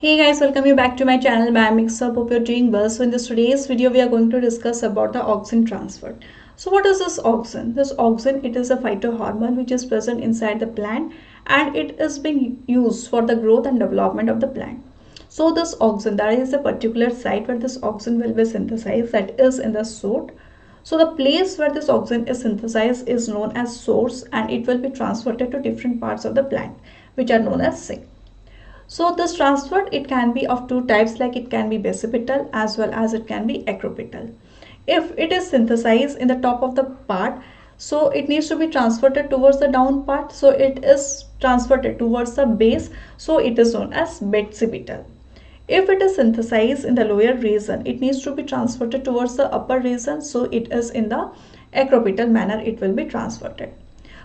Hey guys, welcome you back to my channel by Mixup. Hope you're doing well. So in this today's video, we are going to discuss about the auxin transfer. So what is this auxin? This auxin, it is a phytohormone which is present inside the plant and it is being used for the growth and development of the plant. So this auxin, there is a particular site where this auxin will be synthesized, that is in the shoot. So the place where this auxin is synthesized is known as source and it will be transferred to different parts of the plant which are known as sink. So this transfer, it can be of two types, like it can be basipetal as well as it can be acropetal. If it is synthesized in the top of the part, so it needs to be transferred towards the down part, so it is transferred towards the base, so it is known as basipetal. If it is synthesized in the lower region, it needs to be transferred towards the upper region, so it is in the acropetal manner it will be transferred.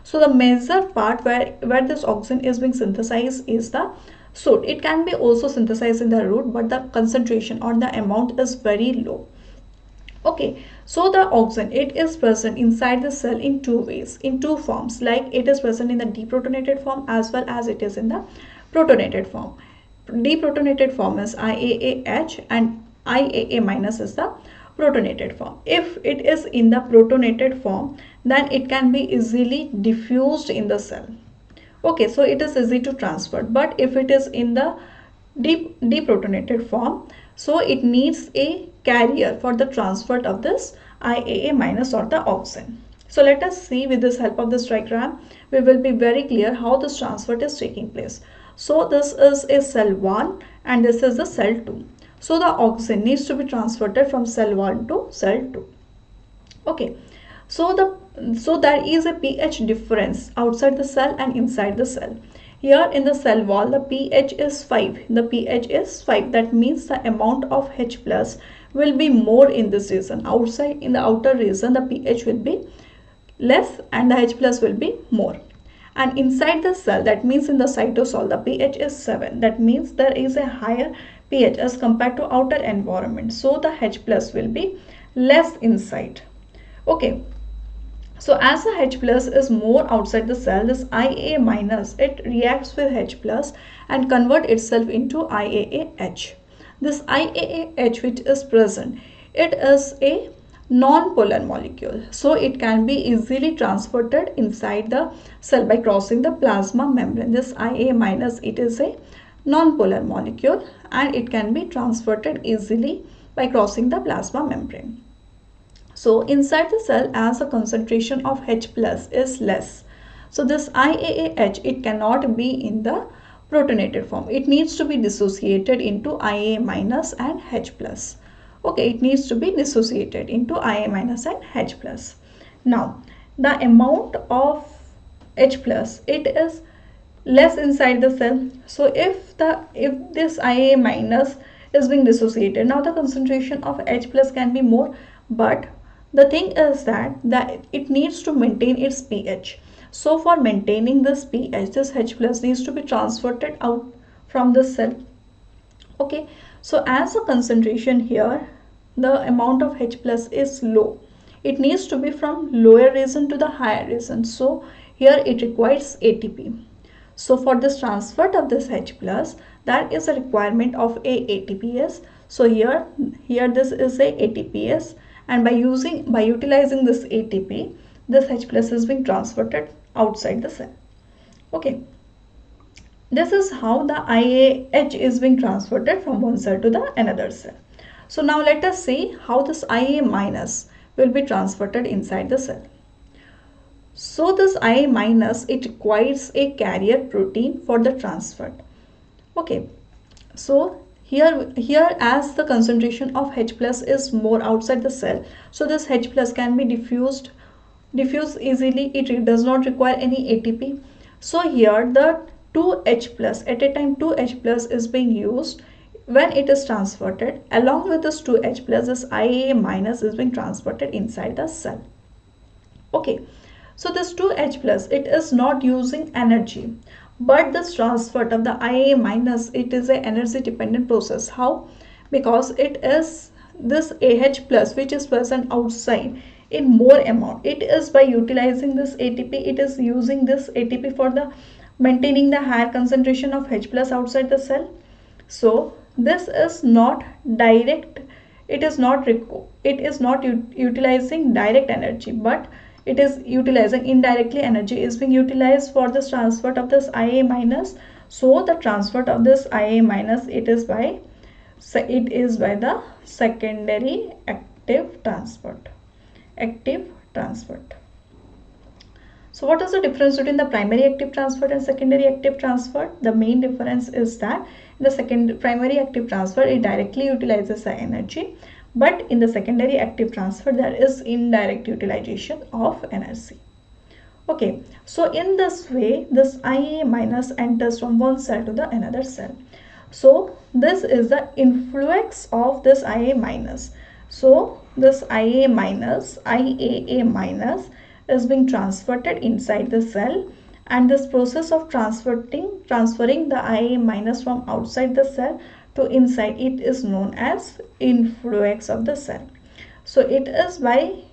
So the major part where this auxin is being synthesized is the shoot. It can be also synthesized in the root, but the concentration or the amount is very low. Okay, so the auxin, it is present inside the cell in two ways, in two forms, like it is present in the deprotonated form as well as it is in the protonated form. Deprotonated form is IAAH and IAA minus is the protonated form. If it is in the protonated form, then it can be easily diffused in the cell. Okay, so it is easy to transfer, but if it is in the deprotonated form, so it needs a carrier for the transfer of this IAA minus or the auxin. So let us see, with this help of this diagram, we will be very clear how this transfer is taking place. So this is a cell 1 and this is the cell 2. So the auxin needs to be transferred from cell 1 to cell 2. Okay, so there is a pH difference outside the cell and inside the cell. Here in the cell wall, the pH is 5. The pH is 5. That means the amount of H plus will be more in this region. Outside, in the outer region, the pH will be less and the H plus will be more. And inside the cell, that means in the cytosol, the pH is 7. That means there is a higher pH as compared to outer environment. So the H plus will be less inside. Okay, so as the H plus is more outside the cell, this IA minus, it reacts with H plus and convert itself into IAAH. This IAAH which is present, it is a non-polar molecule, so it can be easily transported inside the cell by crossing the plasma membrane. This IA minus, it is a non-polar molecule and it can be transported easily by crossing the plasma membrane. So inside the cell, as the concentration of H plus is less, so this IAAH, it cannot be in the protonated form. It needs to be dissociated into IA minus and H plus. Okay, it needs to be dissociated into IA minus and H plus. Now, the amount of H plus, it is less inside the cell. So if this IA minus is being dissociated, now the concentration of H plus can be more, but the thing is that it needs to maintain its pH. So for maintaining this pH, this H plus needs to be transferred out from the cell. Okay, so as the concentration here, the amount of H plus is low. It needs to be from lower region to the higher region. So here it requires ATP. So for this transfer of this H plus, that is a requirement of a ATPase. So here this is a ATPase. And by utilizing this ATP, this H plus is being transferred outside the cell. Okay, this is how the IAH is being transferred from one cell to the another cell. So now let us see how this IA minus will be transferred inside the cell. So this IA minus, it requires a carrier protein for the transfer. Okay, so here as the concentration of H plus is more outside the cell, so this H plus can be diffused easily. It does not require any ATP. So here the 2H plus, at a time 2H plus is being used when it is transferred. Along with this 2H plus, this IA minus is being transferred inside the cell. Okay, so this 2H plus, it is not using energy. But this transfer of the IA minus, it is an energy dependent process. How? Because it is this AH plus which is present outside in more amount. It is by utilizing this ATP, it is using this ATP for the maintaining the higher concentration of H plus outside the cell. So this is not direct, it is not utilizing direct energy, but it is utilizing indirectly. Energy is being utilized for this transfer of this Ia minus. So the transfer of this Ia minus, it is by the secondary active transport. So what is the difference between the primary active transfer and secondary active transfer? The main difference is that in the primary active transfer, it directly utilizes the energy, but in the secondary active transfer, there is indirect utilization of energy. Okay, so in this way, this Ia minus enters from one cell to the another cell. So this is the influx of this Ia minus. So this IAA minus is being transferred inside the cell, and this process of transferring the Ia minus from outside the cell to inside it is known as influx of the cell. So it is by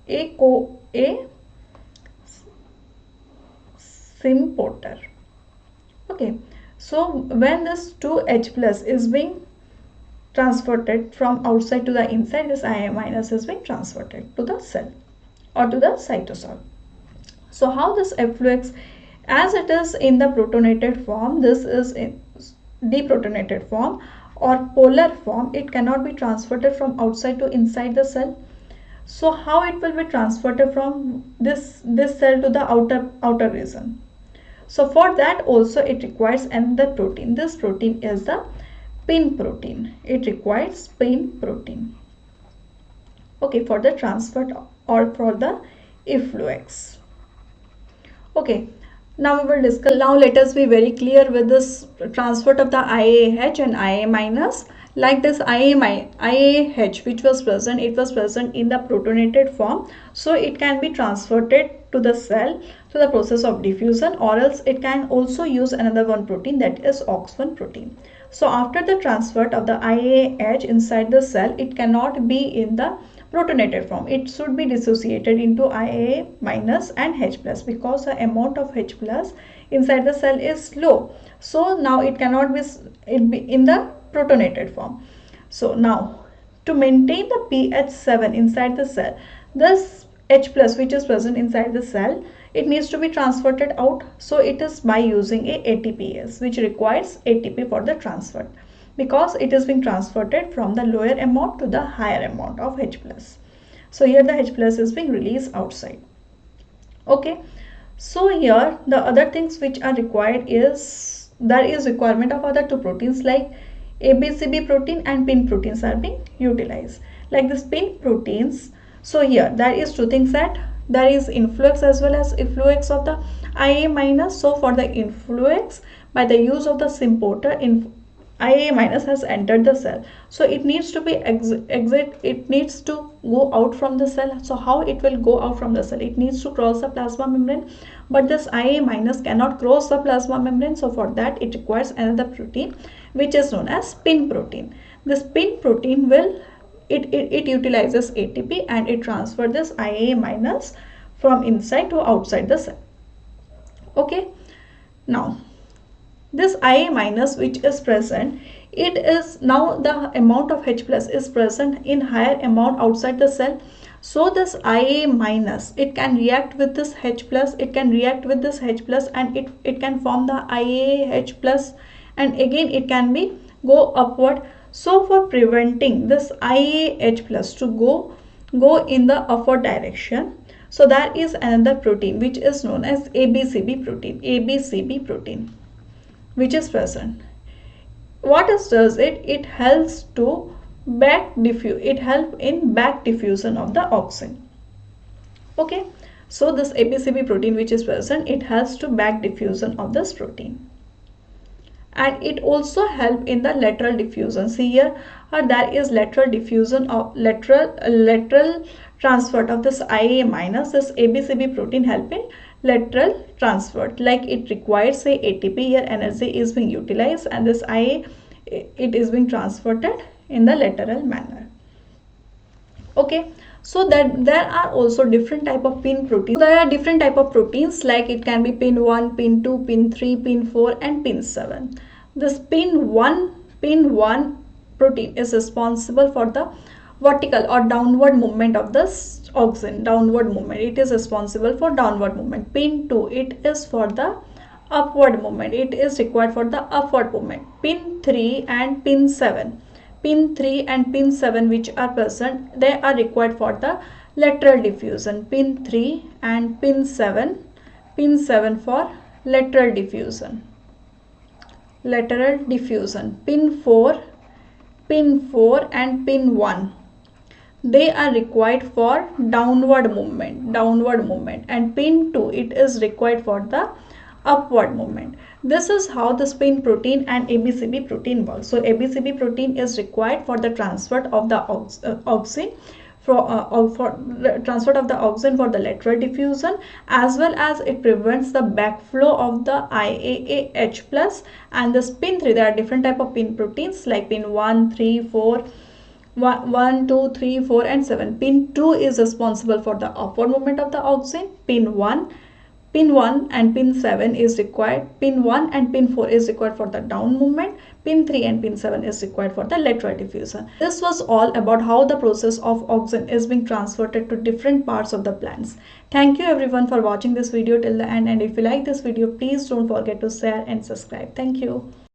a symporter. Okay, so when this 2H plus is being transferred from outside to the inside, this Ia minus is being transferred to the cell or to the cytosol. So how this efflux, as it is in the protonated form, this is in deprotonated form or polar form, it cannot be transferred from outside to inside the cell. So how it will be transferred from this cell to the outer region? So for that also it requires another protein. This protein is the pin protein. It requires pin protein. Okay, for the transfer or for the efflux. Okay, now we will discuss. Now let us be very clear with this transfer of the IAH and Ia minus. Like this IAH which was present, it was present in the protonated form, so it can be transferred to the cell through the process of diffusion, or else it can also use another one protein, that is Auxin protein. So after the transfer of the IAH inside the cell, it cannot be in the protonated form. It should be dissociated into Ia minus and H plus, because the amount of H plus inside the cell is low. So now it cannot be in the protonated form. So now to maintain the pH 7 inside the cell, this H plus which is present inside the cell, it needs to be transferred out. So it is by using a ATPase, which requires ATP for the transfer, because it is being transferred from the lower amount to the higher amount of H plus. So here the H plus is being released outside. Okay, so here the other things which are required is, there is requirement of other two proteins like ABCB protein and pin proteins are being utilized. Like this pin proteins, so here there is two things, that there is influx as well as efflux of the Ia minus. So for the influx, by the use of the symporter, Ia minus has entered the cell, so it needs to be it needs to go out from the cell. So how it will go out from the cell? It needs to cross the plasma membrane, but this Ia minus cannot cross the plasma membrane. So for that it requires another protein which is known as pin protein. This pin protein will it utilizes ATP and it transfers this Ia minus from inside to outside the cell. Okay, now this Ia minus which is present, it is now the amount of H plus is present in higher amount outside the cell. So this Ia minus, it can react with this H plus, it can react with this H plus, and it can form the IAH plus, and again it can be go upward. So for preventing this IAH plus to go in the upward direction, so there is another protein which is known as ABCB protein, which is present. What it does, it helps to in back diffusion of the auxin. Okay, so this ABCB protein which is present, it helps to back diffusion of this protein, and it also help in the lateral diffusion. See here, there is lateral diffusion of lateral transfer of this Ia minus. This ABCB protein help in lateral transfer, like it requires a ATP. Here energy is being utilized, and this Ia, it is being transferred in the lateral manner. Okay, so that there are also different type of pin proteins. There are different type of proteins, like it can be pin 1, pin 2, pin 3, pin 4 and pin 7. This pin 1 Pin 1 protein is responsible for the vertical or downward movement of the auxin. Downward movement. It is responsible for downward movement. Pin 2, it is for the upward movement. It is required for the upward movement. Pin 3 and pin 7. Pin 3 and pin 7 which are present, they are required for the lateral diffusion. Pin 3 and pin 7. Pin 7 for lateral diffusion. Lateral diffusion. Pin 4 and pin 1, they are required for downward movement, and pin 2, it is required for the upward movement. This is how the spin protein and ABCB protein works. So ABCB protein is required for the transfer of the auxin for transfer of the auxin for the lateral diffusion, as well as it prevents the backflow of the IAAH plus and the pin 3. There are different type of pin proteins like pin 1, 3, 4, 1, 2, 3, 4 and 7. Pin 2 is responsible for the upward movement of the auxin. Pin 1 and pin 7 is required. Pin 1 and pin 4 is required for the down movement. Pin 3 and pin 7 is required for the lateral diffusion. This was all about how the process of auxin is being transferred to different parts of the plants. Thank you everyone for watching this video till the end, and if you like this video, please don't forget to share and subscribe. Thank you.